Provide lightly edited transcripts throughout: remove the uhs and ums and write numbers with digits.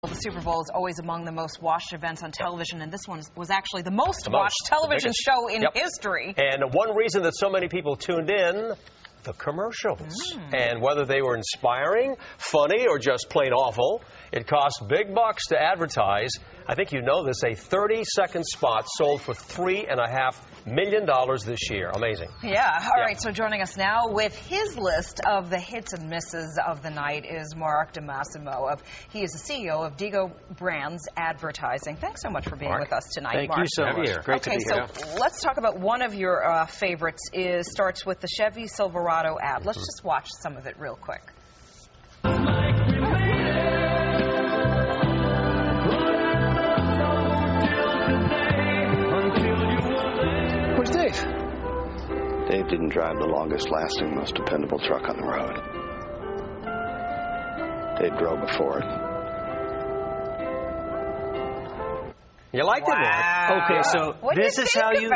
The Super Bowl is always among the most watched events on television, and this one was actually the most watched television show in history. And one reason that so many people tuned in, the commercials. And whether they were inspiring, funny, or just plain awful, it cost big bucks to advertise. I think you know this, a 30-second spot sold for $3.5 million this year. Amazing. Yeah. All right, so joining us now with his list of the hits and misses of the night is Mark Dimassimo. He is the CEO of Digo Brands Advertising. Thanks so much for being with us tonight, Thank Mark. you so much. Great to be here. Okay, so let's talk about one of your favorites. Starts with the Chevy Silverado ad. Let's just watch some of it real quick. Where's Dave? Dave didn't drive the longest-lasting, most dependable truck on the road. Dave drove a Ford. You liked it, Mark? Okay, so this is how you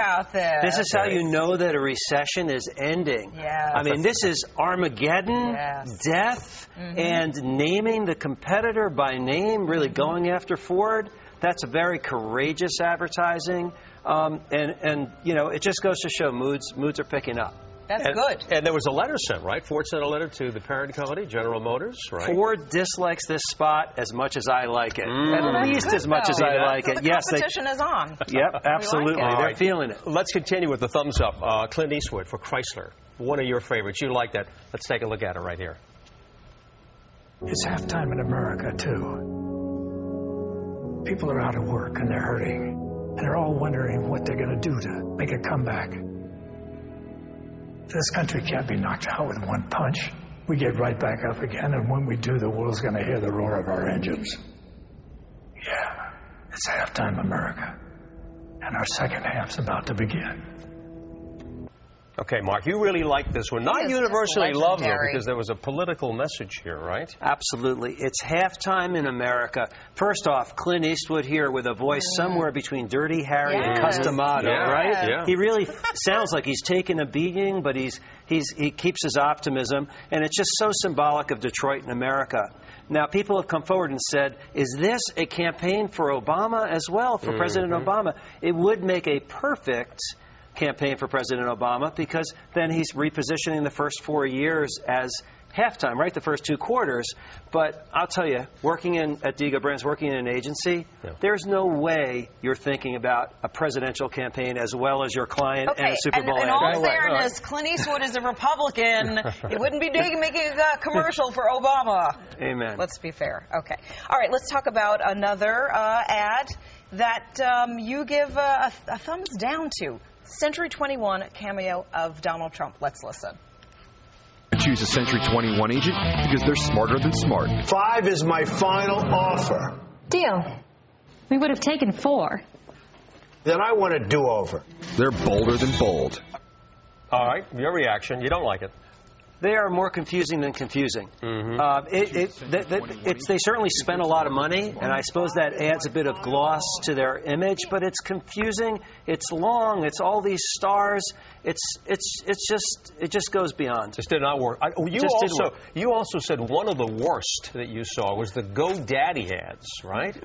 this is how you know that a recession is ending. Yeah. I mean, this is Armageddon, death, and naming the competitor by name, really going after Ford. That's very courageous advertising, and you know, it just goes to show moods are picking up. That's good. And there was a letter sent, right? Ford sent a letter to the parent company, General Motors, right? Ford dislikes this spot as much as I like it. At least as much as I like it. The competition is on. Yep, absolutely. Like They're feeling it. Let's continue with the thumbs up. Clint Eastwood for Chrysler. One of your favorites. You like that. Let's take a look at it right here. It's halftime in America, too. People are out of work and they're hurting. And they're all wondering what they're going to do to make a comeback. This country can't be knocked out with one punch. We get right back up again, and when we do, the world's going to hear the roar of our engines. Yeah, it's halftime America. And our second half's about to begin. Okay, Mark, you really like this one. Not universally loved, though, because there was a political message here, right? Absolutely. It's halftime in America. First off, Clint Eastwood here with a voice somewhere between Dirty Harry and Customado, right? Yeah. He really sounds like he's taken a beating, but he keeps his optimism, and it's just so symbolic of Detroit and America. Now, people have come forward and said, is this a campaign for Obama as well, for President Obama? It would make a perfect campaign for President Obama, because then he's repositioning the first 4 years as halftime, right? The first 2 quarters. But I'll tell you, working at Digo Brands, working in an agency, there's no way you're thinking about a presidential campaign as well as your client and a Super Bowl ad. In all fairness, Clint Eastwood is a Republican. He wouldn't be making a commercial for Obama. Amen. Let's be fair. Okay. All right, let's talk about another ad that you give a thumbs down to. Century 21 cameo of Donald Trump. Let's listen. Choose a Century 21 agent because they're smarter than smart. 5 is my final offer. Deal. We would have taken 4. Then I want a do-over. They're bolder than bold. All right, your reaction. You don't like it. They are more confusing than confusing. They certainly spend a lot of money, and I suppose that adds a bit of gloss to their image. But it's confusing. It's long. It's all these stars. It just goes beyond. Just did not work. You also said one of the worst that you saw was the GoDaddy ads, right?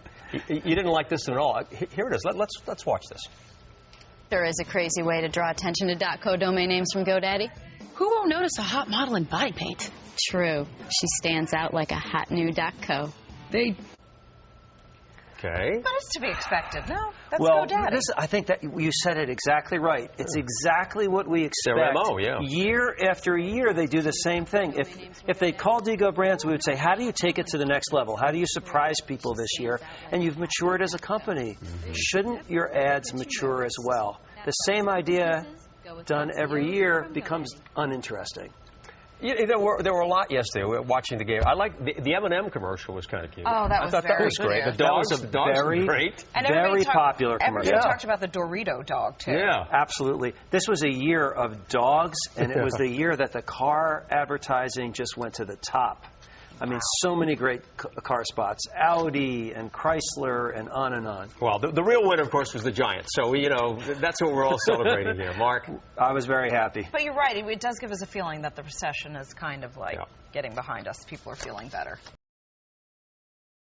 You didn't like this at all. Here it is. Let's watch this. There is a crazy way to draw attention to .co domain names from GoDaddy. Who won't notice a hot model in body paint? True. She stands out like a hot new .co. They... Okay. But it's to be expected. No, that's GoDaddy. I think that you said it exactly right. It's exactly what we expect. Their MO, yeah. Year after year, they do the same thing. If they call Digo Brands, we would say, how do you take it to the next level? How do you surprise people this year? And you've matured as a company. Shouldn't your ads mature as well? The same idea done every year becomes uninteresting. Yeah, there were a lot yesterday watching the game. I like the M&M commercial was kind of cute. Oh, that was great. Yeah. The dogs were great. And very popular commercial. Everybody talked about the Dorito dog, too. Yeah. Absolutely. This was a year of dogs, and it was the year that the car advertising just went to the top. I mean, so many great car spots. Audi and Chrysler and on and on. Well, the real winner, of course, was the Giants. So, you know, that's what we're all celebrating here. Mark? I was very happy. But you're right. It does give us a feeling that the recession is kind of like getting behind us. People are feeling better.